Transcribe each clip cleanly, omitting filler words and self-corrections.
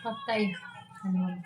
Patay. Ano?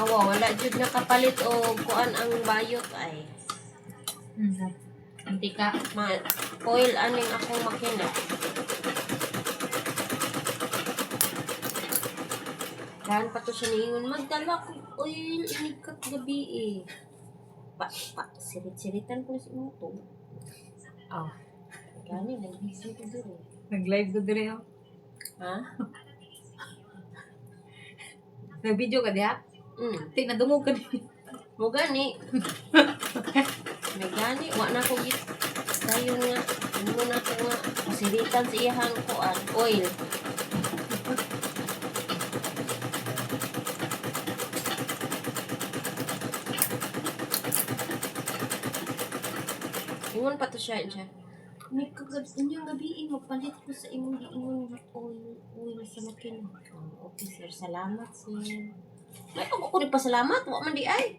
Awa, wala jud nakapalit o kuan ang bayot ay. Antika. Oil aning akong makina. Dahan pa to siya niingon, magdala ko oil inikat gabi eh. Sirit-siritan ko si Muto. Oh. Gani, nag-busy ko doon eh. Nag-live ko dire oh. Ha? Nag-video ka diha? Ti nadungog ka din. Mo gani. May gani, wa na ko git. Dayon nga, ano na ko nga, pasiritan sa iyahang kuan, oil. Ingon pa to siya. May inyong gabi, magpalit ko sa imong giingon oil sa makina. Okay sir, salamat sir. Ay, ako ni pasalamat, wa man di ay.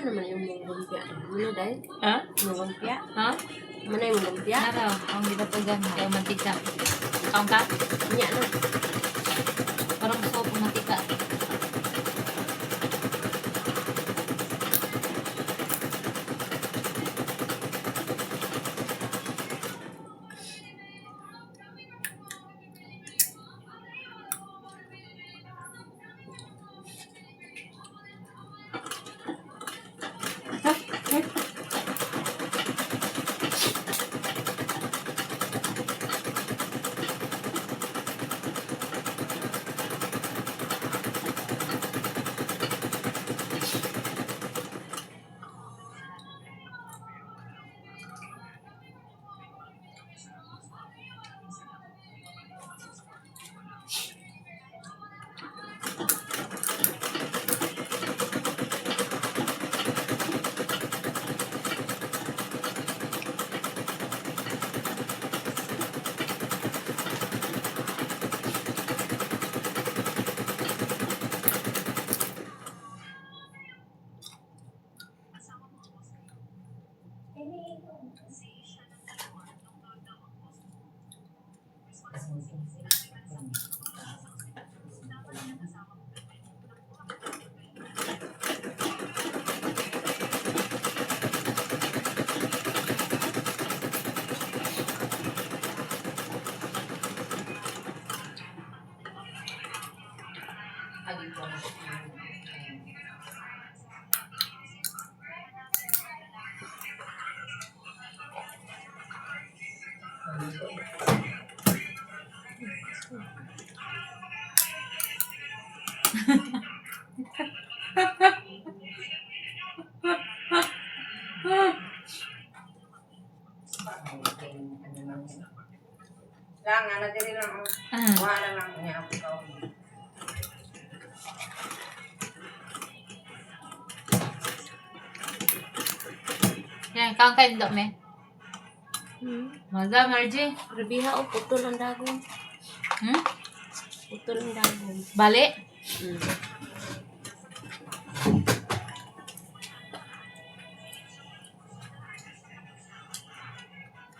Naman yung mga lumpia. Ano dahil? Ha? Mga lumpia? Ha? Mana yung lumpia? Naraw, ang gitatugan kay mantika. Kaon ka? Nya na. Parang sopo mantika. Wala lang niya ako. Yan, kangkain daw, me. Maga, Margie. Grabiha o putol ang dagong. Putol ang dagong. Bali.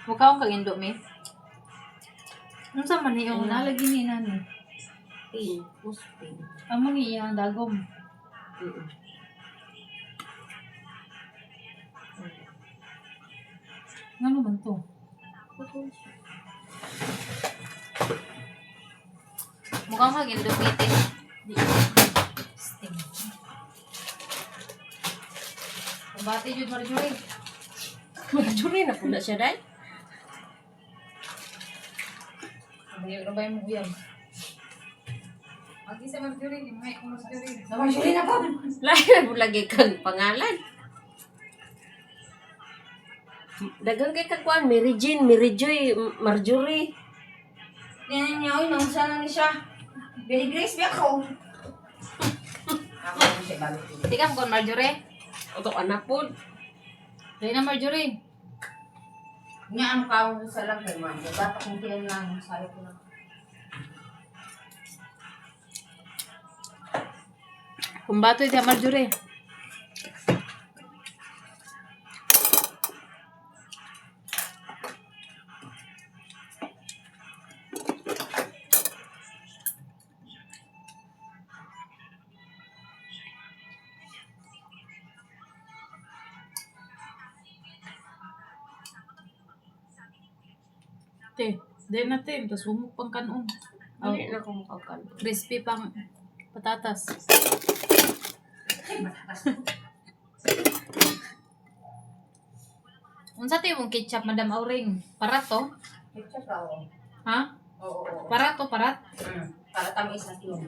Mukha akong kagindo, me. Ano sa man yung nalagi ni nani? Pin. Puspin. Amo ni iyang dagom. Ano man to? Mukha akong kagindo, mete. Sting. Pabati yun, Marjorie. Marjorie na pula siya, day. Ngayon na ba yung uyab? Agi sa Marjorie, yung may kung Marjorie. Marjorie na po. Lahi na po lagi kang pangalan. Dagang kay kagwan, Mary Jean, Mary Joy, Marjorie. Yan niya, oy, naunsa na ni siya. Very Grace, biya ko. Ako siya balik. Di ka mo kung Marjorie? Oto anak po. Dahil na Marjorie. Nga ang kaon sa lang kay ma'am. Bata kong tiyan lang, sayo ko lang. Kumbato ito Marjorie. Te, dahil natin. Tapos humok pang kanon. Hindi na ko mukhakan. Crispy pang patatas. Unsa tayo mong ketchup, Madam Auring? Parat to? Ketchup ka o. Ha? Oo. Parat to, parat? Para tamis na yun.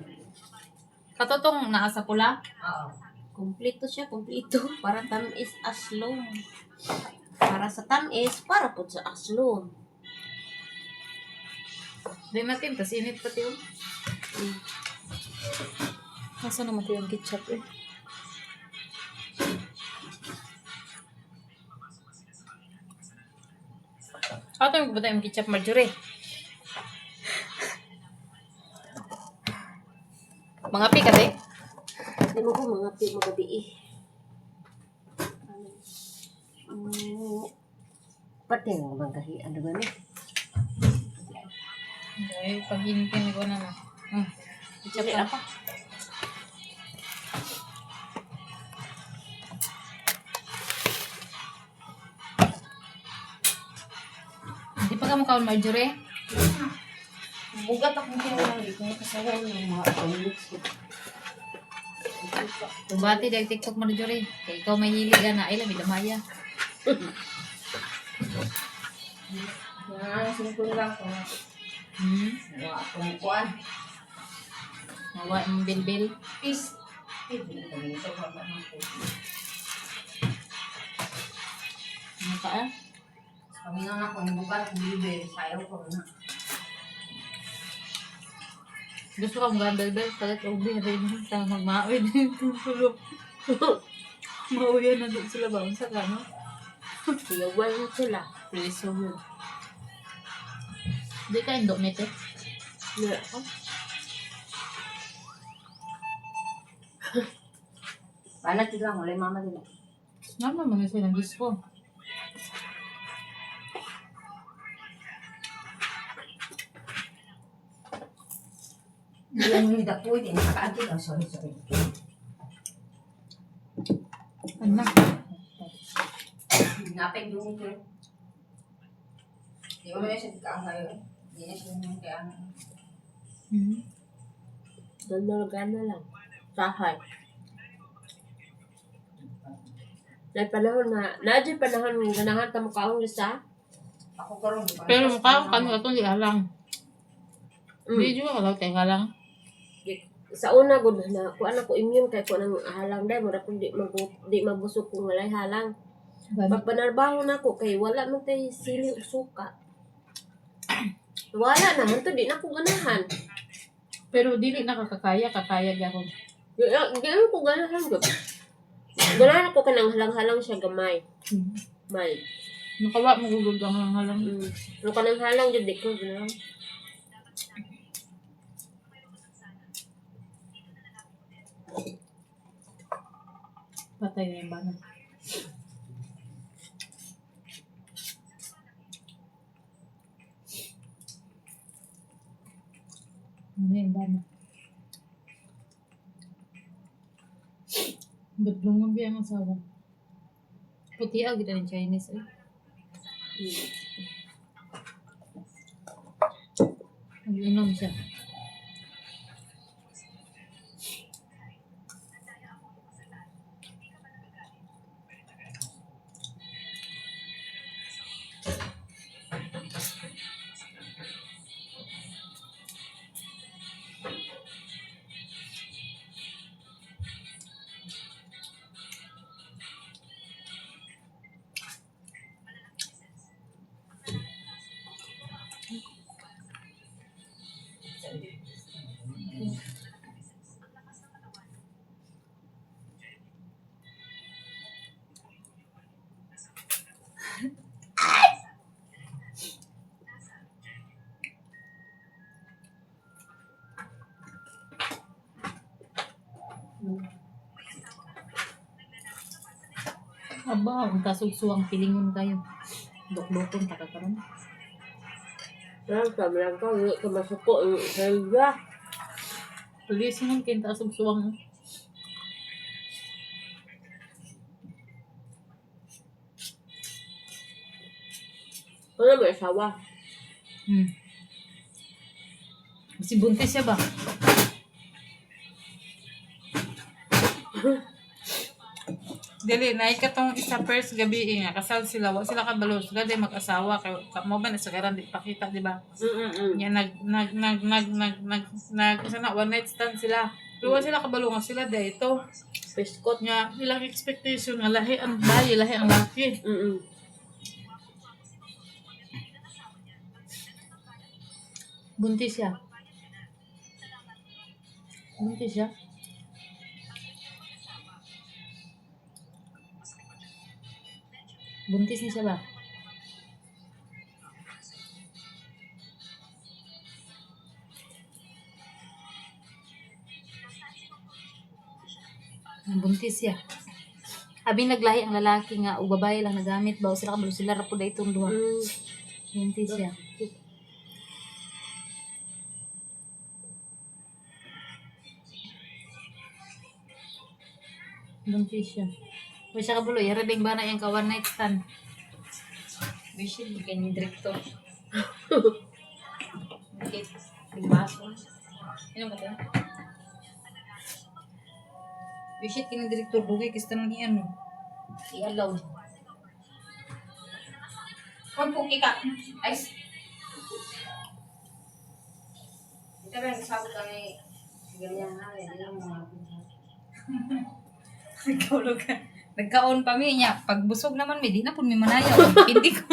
Katotong naa sa pula? Oo. Kompleto siya, kompleto. Para tamis aslom. Para sa tamis, para po sa aslom. Dahil natin, tas init pati yun. Nasa naman ito yung ketchup eh? Ako tayo magbuta yung ketchup, Marjorie. Mga pi kasi. Hindi mo ko mga magabi eh. Pati yung magahi. Ano ba na? Ay, pag-inipin ko na na. Ketchup Dili lang. apa? Hindi pa ka mukhaon, Marjorie. Bugat akong tiyan lang. Kung nakasayaw ng mga pamilits ko. Bumati dahil TikTok, Marjorie. Kaya ikaw may hilig ka na. Ay, lamig lamaya. Yan, simple lang ko. Wala akong kuwan. Nawa yung bilbil. Peace. Hindi ko dito. Wala akong Ano ka ah? kami nga ako, yung bukan akong bibig. Sayaw ko na. Gusto ka mga bilbil. Tagat ubi. Tama magmawin. Tulog. Mauyan na doon sila ba? Unsa ka, no? Sigawan na sila. Piso mo. Di ka indo, mete. Hindi ako. Paano ito lang, wala yung mama nila. Naman naman silang disco. Hindi lang yung dapoy, hindi nakakaanti lang. Sorry. Anak. Napay yung ito. Hindi ko na siya ikaang kayo. Hindi na siya yung kaang. Ganda lang. Sahay. Dahil panahon na panahon ng ganahan ka mukhaong lisa. Ako karoon. Pero mukha ko kami ito, di alang. Hindi juga kalau teh halang. Sa una gud na kuan ako immune kay kuan ang halang dai mura kun di mabusog kung walay halang. Pag panarbaho na ko kay wala man tay sili ug suka. Wala naman to, di na ko ganahan. Pero dili nakakakaya, kakaya gyapon. Di na ko ganahan ko. Ganahan ko kanang halang-halang siya gamay. May. Nakawa mo gugod ang halang. Ano kanang halang jud di ko ganahan. Patay na yung bana. Ano yung bana? Ba't lumambi ang asawa? Puti agad ang Chinese eh. Nag-inom siya. Aba, ang kasugsuang pilingon kayo. Dok-dokon takakaroon. Sabi lang ka, hindi ka masuko. Helga. Tulisin mo kinta sugsuang. Wala may asawa. Si buntis siya ba? Dili, naik ka tong isa first gabi nga. Kasal sila, wa sila kabalo. Sila din mag-asawa. Mo ba na sa karan, di pakita, di ba? Yan, sana one night stand sila. Pero wa sila kabalo nga sila dahil ito. Piskot. Nga, ilang expectation nga lahi ang bayi, lahi ang laki. Buntis siya. Buntis siya. Buntis niya siya ba? Buntis siya. Abi naglahi ang lalaki nga ug babae lang nagamit ba o sila kabalo sila ra pud itong duha. Buntis siya. Buntis siya. Kung siya kabulo, yara ding ba na yung ka one night stand? Bisit, ganyan direkto. Bakit? Bigbaso. Ano ba ito? Bisit, kinang direktor, dugay, kista nang iyan, no? I-allow. Huwag po kika. Ice. Ito ba yung sabi kami, ganyan na, hindi lang mga Nagkaulog ka. Nagkaon pa mi niya. Pag busog naman mi, di na po mi manayaw. Hindi ko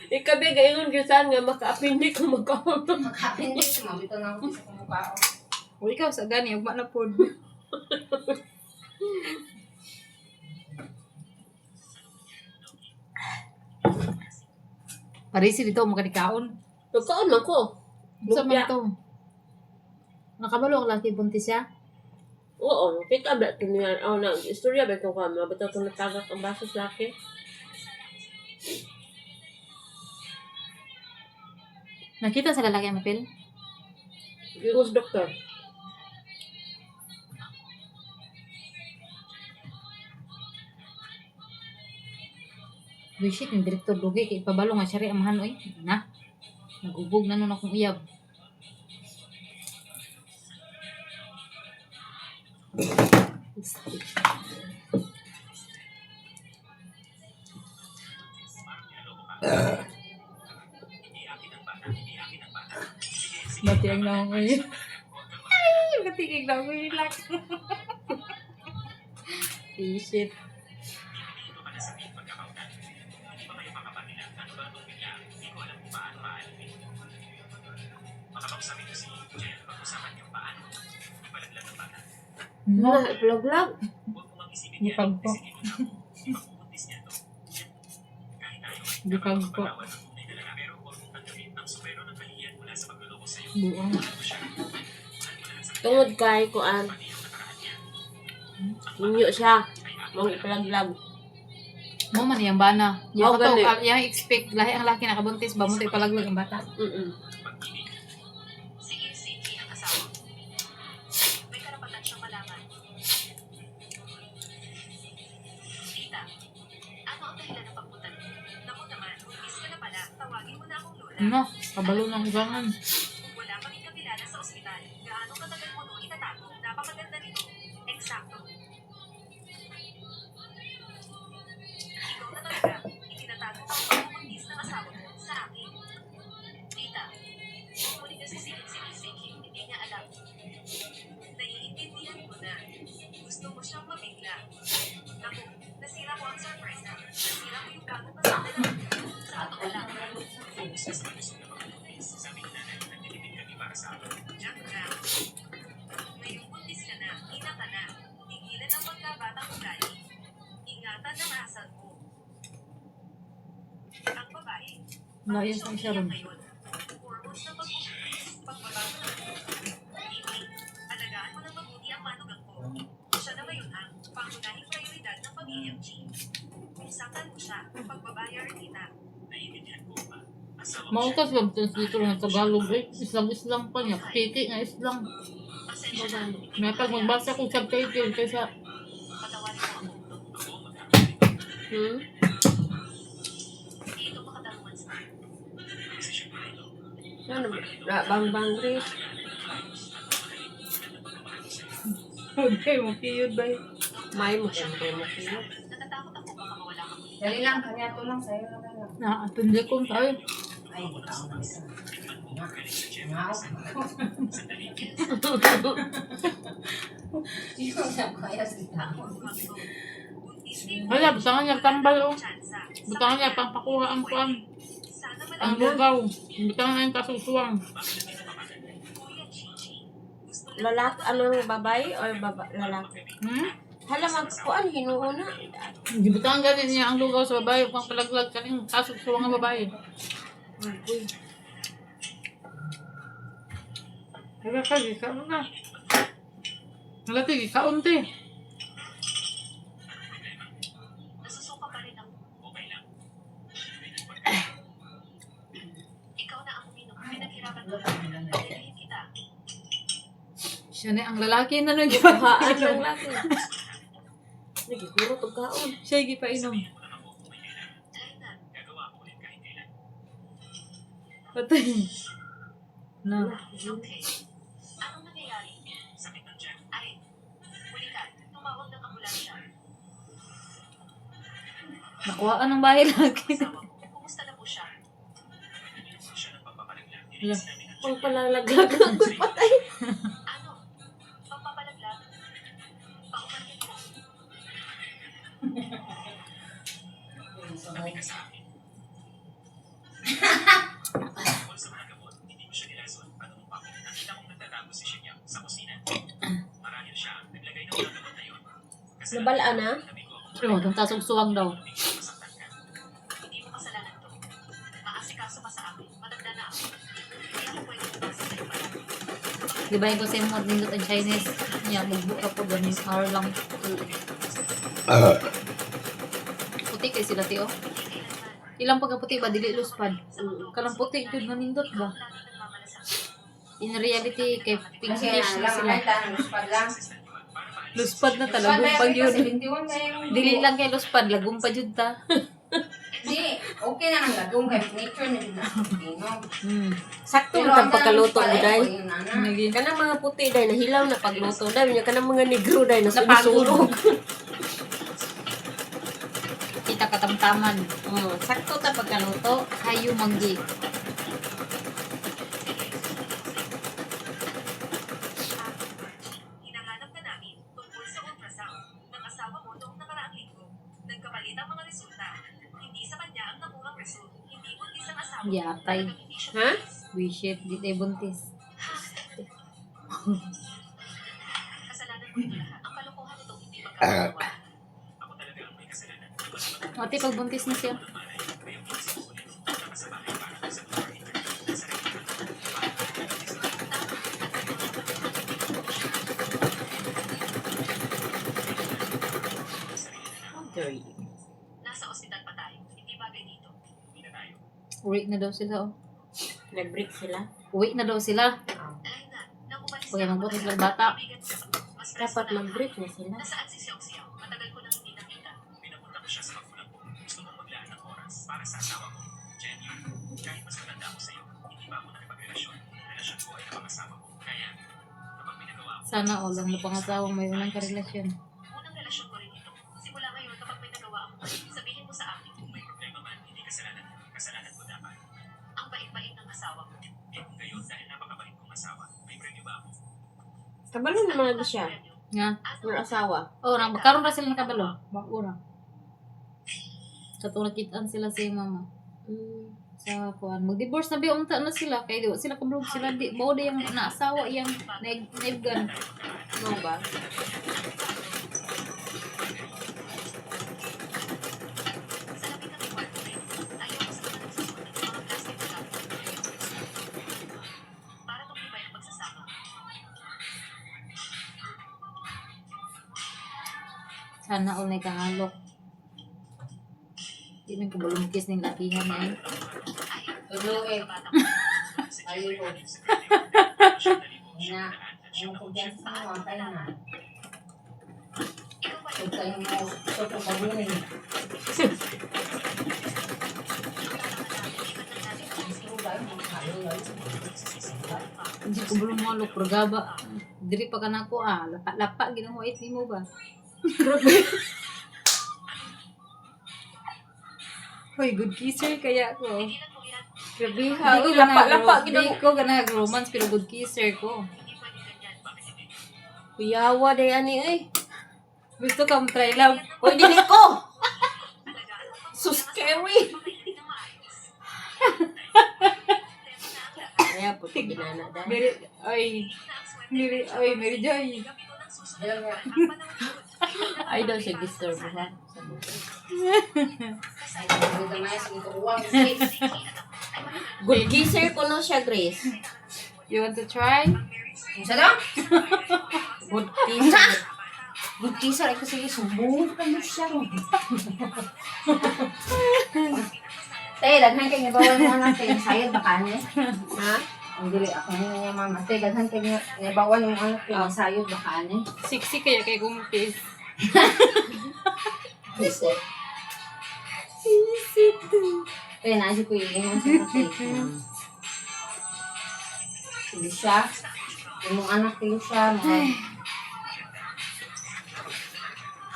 Ikabi, gayon gisan nga makaapindi kung magkaon. makapindi. Sumamito na ako sa kumukao. O ikaw, sa gani, ugma na po. Parisi dito, makanikaon. Nagkaon man ko. Sa man to. Nakabalo ang laki buntis siya. Oo, kita ba ito niya? Oh, istorya ba ito ka? Mabata ito natagak ang baso sa akin? Nakita sa lalaki ang mapil? Gigos doktor. Wishit, yung direktor dugi, kay pabalo nga siya rin amahan, oy. Na, nagubog na nun akong uyab. Matiang na ako ngayon. Ay, matigig na ako ngayon lang. Shit. No, Vlog-vlog. gipag po. Gipag po. Buang. Tungod kay kuan. Inyo siya. Mong ipalag-vlog. Mo man yang bana. Mao Yung gani. kato, yang expect lahi ang laki nakabuntis ba mo tay palaglag ang bata. May karapatan siyang malaman. Tita, ano ang dahilan ng pagpunta mo? Naku naman, buntis ka na pala. Tawagin mo na akong lola. No, kabalo ng ugangan. Kung wala pa rin kakilala sa ospital, gaano katagal mo noon itatago? Napakaganda nito. Eksakto. Ikaw na talaga, itinatago ang pagbubuntis ng asawa mo sa akin. Tita, kung kasi sinisig, hindi niya alam. Naiintindihan ko na. Gusto mo siyang mabigla. Naku, nasira ko ang surprise na. Nasira ko yung bagong kasama na. Sa totoo lang. Diyan ka. Ngayong buntis ka na, ina ka na. Tigilan ang pagkabatang ugali. Ingatan ang asal mo. Ang babae, Layas ang siya ron. ngayon. Hormones na pagbubutis, pagbabago ng ibig. Alagaan mo ng mabuti ang manugang ko. Siya na ngayon ang pangunahing prioridad ng pamilyang G. Isakan mo siya, pagbabayar kita. Naiintindihan ko ba? Mautas lang dito ng Tagalog eh. Islang pa niya. Piki nga islang. Pasensya na. May pag magbasa ko subtitle kaysa Patawarin mo ako. Dito pa katanungan sa Ano ba? Bang Grace. okay, makiyod ba yun? May mo siyempre mo siya. natatakot ako baka mawala ka muli. Dali lang, kanya to lang sa'yo na lang. Naatundi ko tayo. Ay, ikaw na isa. Wow. Ikaw na kaya si tao. Wala, butangan niya tambal oh. Butangan niya pampakuha ang kuan. Ang lugaw. Butangan niya yung kasusuwang. Lalaki, ano, babae or lalaki? Hala, magkuan, hinuuna. Butangan ganin niya ang lugaw sa babae. Kung palaglag ka rin kasusuwang ang babae. Uy. Kaya ka, gikaon na. Nalati, gikaon te. Nasusuka pa rin ako. Okay lang. Ikaw na ang uminom. Pinaghirapan ko. Pagdalihin kita. Siya na ang lalaki na nung Haan lang laki. Nagiguro to kaon. Siya yung gipainom. Dahil na, Patay. Na. okay. Anong nangyayari? Sakit ng tiyan. Ay, huli ka. Tumawag ng ambulansya. Nakuhaan ng bahay lagi. Asawa mo, kumusta na po siya? Wala. Pang palalaglag ako'y patay. Ano? Pagpapalaglag? Paumanhin mo. Nabalaan na? Oh, itong tasog-suwang daw. Hindi mo kasalanan to. Maasikaso pa sa akin. Matanda na ako. Hindi ako pwede umasa sa iba. Di ba yung kasi mo nindot ang Chinese? Niya, magbuka po ganun. Hour lang. Puti kay sila, tiyo. Ilang pagkaputi ba? Dili luspad. Kalang puti, yun manindot ba? In reality, kay Kasi pinkish na lang, sila. may tanong, luspad lang. Luspad na Luspad talaga. na Gumpag yun. yun. 71 na yung... Dili lang kay luspad. Lagumpad yun ta. Hindi, okay na ang lagong kay nature na din ang Pilipino. Sakto Pero mo ang tang pagkaluto tanong mo, pala, day. yun, ana. Nagi. Kanang mga puti, day, nahilaw na pagluto, day. Nya kanang mga negro, day, na Napagod. sunog. Kita katamtaman. Sakto ta pagkaluto. Hayo manggi. Hinahanap ka namin tungkol sa ultrasound ng asawa mo noong nakaraang linggo. Nagkapalit ang mga resulta. Hindi sa kanya ang nakuhang result. Hindi buntis ang asawa mo. Yatay. Talagang hindi siya Ha? buntis. Wishet, di tayo buntis. Kasalanan mo ito lahat. Ang kalokohan nito hindi magkakagawa. Ate, pagbuntis na siya. How dare you? Nasa ospital pa tayo. Hindi bagay dito. Uwi na daw sila, oh. Nag-break sila. Uwi na daw sila. Alay na, nang umalis Kuya, na ako, mabuti mas sila bata. kaibigan ko. Mas Dapat stress na mag-break na sila. Nasaan si Xiao Xiao? Matagal ko nang hindi nakita. Pinapunta ko siya sa magulang ko. Gusto mong maglaan ng oras para sa asawa ko. Jenny, kahit mas matanda ako sa'yo, hindi ba ako nakipagrelasyon? Relasyon ko ay napangasawa ko. Kaya, kapag may nagawa ako, Sana all ang napangasawang may unang karelasyon. unang relasyon ko rin ito. Simula ngayon, kapag may nagawa ako, sabihin mo sa akin. kung may problema man, hindi kasalanan ko. Kasalanan ko dapat. Ang bait-bait ng asawa ko. Eh kung gayon, dahil napakabait kong asawa, may premyo ba ako? Kabalo naman na siya. Nga. Yung asawa. Oh, magkaroon na sila ng kabalo. Bakura. Sa tunakitaan sila sa mama. Sa kuan. Mag-divorce na unta na sila. Kaya di sila kablog sila. Di, bao di yung naasawa yung naibgan. No ba? Sa labing ng kwarto rin, ayaw ko sa mga nagsusuot ng mga plastic na gamit. Para tumibay ang pagsasama. Sana all na kahalok. Di man kabalumkis ng lakihan na yun. Tuloy. Bata Ayun ko. Na, Ang kumpiyansa mo, ang tayo na. ikaw ba Huwag kayo mo, sobrang pagunin. Hindi ko bulong malok. Progaba. Diri pa ka na ko lapa ginawa it mo ba? Hoy, good kisser kaya ko. Hindi lang kumirat, Grabe Di ha. ko Uy, lapa-lapa. Di ko ganag romance pero good kisser ko. hindi pwede ganyan. Kuyawa day ani eh. Gusto ka try lang. Uy, dili ko. Alagaan mo pang So scary. makinig ng maayos. Kaya po ginana dahil. Mary, ay, Mary Joy. Gabi ko lang susunod. Yan nga. Ang panahon ko. Ay daw siya disturb ha. Ay, nagagawin na yung sige ko uwang. Good kisser ko no siya, Grace. You want to try? Isa lang? Good kisser. Good kisser, ay kasi sumbong ka mo siya. Tay, daghan kayo nga bawal mo anak kayo sayad baka niya. Ha? Ang dili ako niya mama. Tay, daghan kayo nga bawal yung anak kayo sayad baka niya. Siksi kaya kay kumpis. Kasi. Tay, naadyo ko yung sa tatay. Hindi siya. Yung anak kayo siya.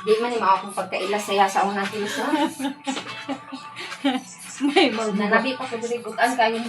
Di man yung mga akong pagkailas saya sa unang kilo siya. May mag Nanabi pa ko diri butan kayo